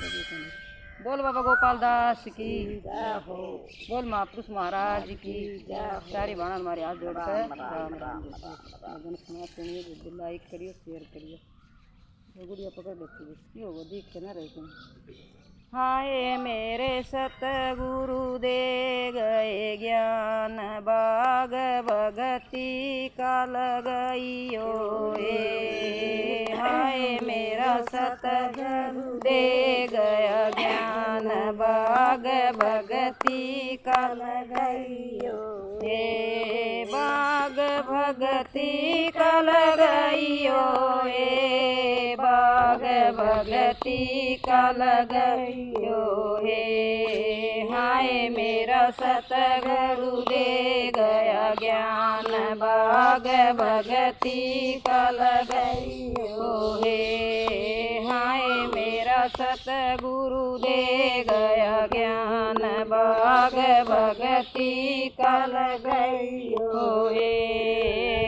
बोल बाबा गोपाल दास की जय हो। बोल महापुरुष महाराज की जय। सारी बाणा हमारे हाथ जोड़कर राम राम भजन सुनिए, लाइक करिए, शेयर करिए। गुड़िया पकड़ लेती है, क्यों वो देख के ना रहते। हाय मेरे सतगुरु दे गए ज्ञान, बाग भगति का लगाइयो ए। हाय मेरा सतगुरु दे गया ज्ञान, बाग भगति का लगाइयो ए। बाग भगति का लगाइयो ए, बाग भगति का लगाइयो हे। हाय मेरा सतगुरु दे गया ज्ञान, बाग भगति का लगाइयो हे। हाय मेरा सतगुरु दे गया ज्ञान, बाग भगति का लगाइयो हे।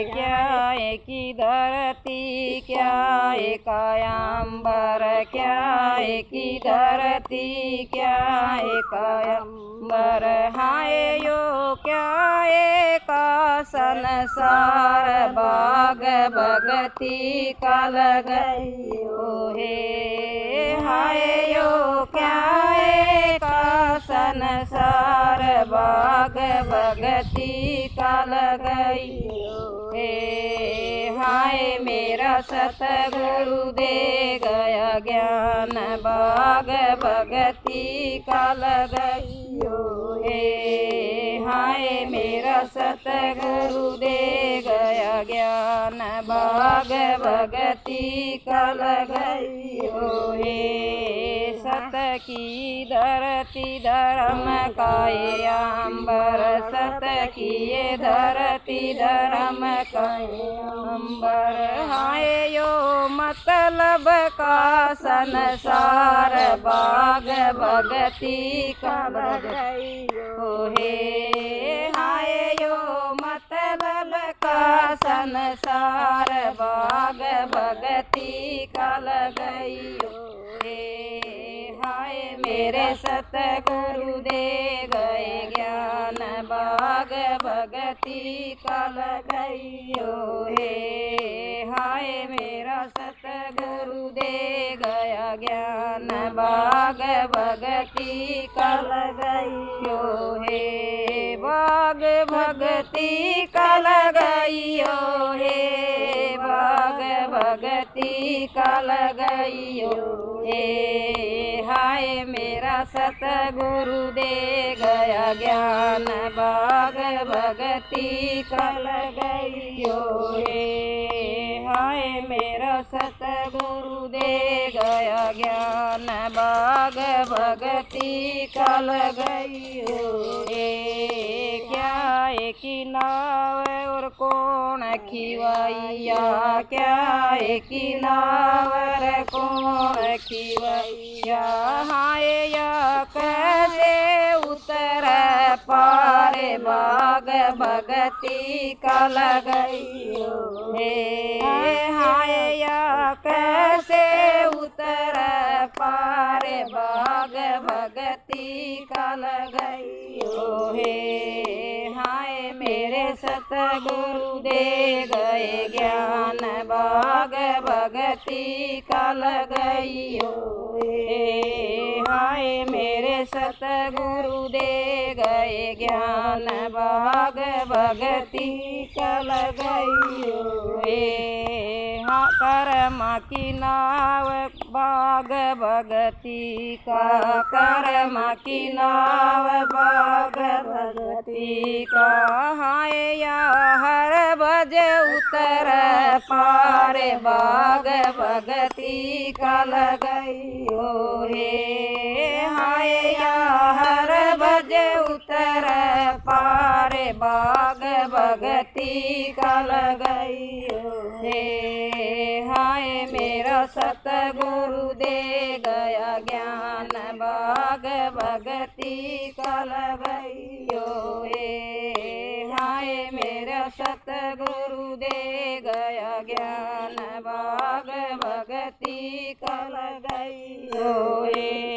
क्या एक धरती, क्या एक आयंबर, क्या एक धरती, क्या एक आयंबर। हाय यो क्या एक संसार, बाग भगति का लगाइयो हे। हाय यो क्या एक संसार, बाग भगति का लगाइयो हे। हाय मेरा सतगुरु दे गया ज्ञान, बाग भगति का लगाइयो हे। हाय मेरा सतगुरु दे गया ज्ञान, बाग भगति का लगाइयो हे। सत की धरती धर्म काये अंबर, सत की ये धरती धर्म काये अंबर। हाय यो मतलब का संसार, बाग भगति का लगाइयो हे। हाय यो मतलब का संसार, बाग भगति का लगाइयो हे। हाय मेरे सतगुरु दे गए ज्ञान, बाग भगति का लगाइयो हे। हाय मेरा सतगुरु दे गया ज्ञान, बाग भगति का लगाइयो हे। बाग भगति का लगाइयो हे, बाग भगति का लगाइयो हे। हाय मेरा सतगुरु दे गया ज्ञान, बाग भगति का लगाइयो हे। हाय मेरा सतगुरु दे गया ज्ञान, बाग भगति का लगाइयो हे। क्या एक नाव और कौन खिवैया, क्या एक नाव और कौन खिवैया। हाय या कैसे उतर पार, बाग भगति का लगाइयो हे। हाय या कैसे उतर पार, बाग भगति का लगाइयो हे। हाय मेरे सतगुरु दे गए ज्ञान, बाग भगति का लगाइयो हे। हाय मेरे सतगुरु दे गए ज्ञान, बाग भगति का लगाइयो हे। हाँ कर्म की नाव, बाग भगति का, कर्म की नाव, बाग भगति का। हाय या हर बजे उतर पार, बाग भगति का लगाइयो हे। हाय या हर बजे उतर पार, बाग भगति का लगाइयो हे। हाय मेरा सतगुरु दे गया ज्ञान, बाग भगति का लगाइयो हे। हाय मेरा सतगुरु दे गया ज्ञान, बाग भगति का लगाइयो हे।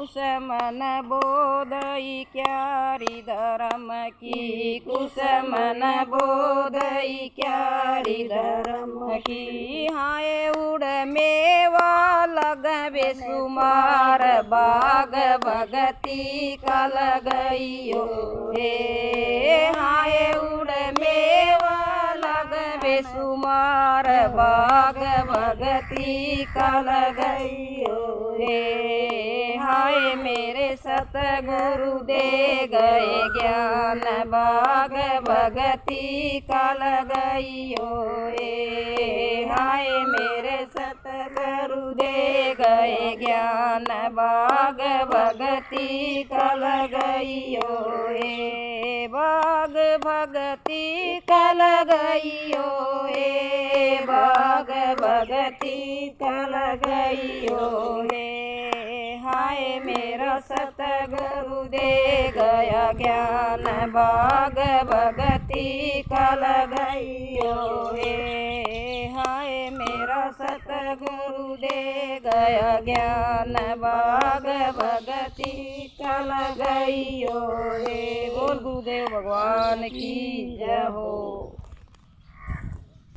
कुश मन बोधई क्यारी धर्म की, कुश मन बोधई क्यारी धर्म की। हाय उड़ मेवा लगवे सुमार, बाग भगती का लगइयो हे। हाय उड़ मेवा लगवे सुमार, बाग भगती का लगइयो हे। हाय मेरे सतगुरु दे गए ज्ञान, बाग भगती का लगइयो हे। हाय मेरे सतगुरु दे गए ज्ञान, बाग भगती का लगइयो हे। बाग भगती का लगइयो हे, बाग भगती का लगइयो हे। हाय मेरा सतगुरु दे गया ज्ञान, बाग भगती का लगइयो हे। हाय मेरा सतगुरु दे गया ज्ञान, बाग भगती का लगइयो हे। बोल गुरुदेव भगवान की जय हो।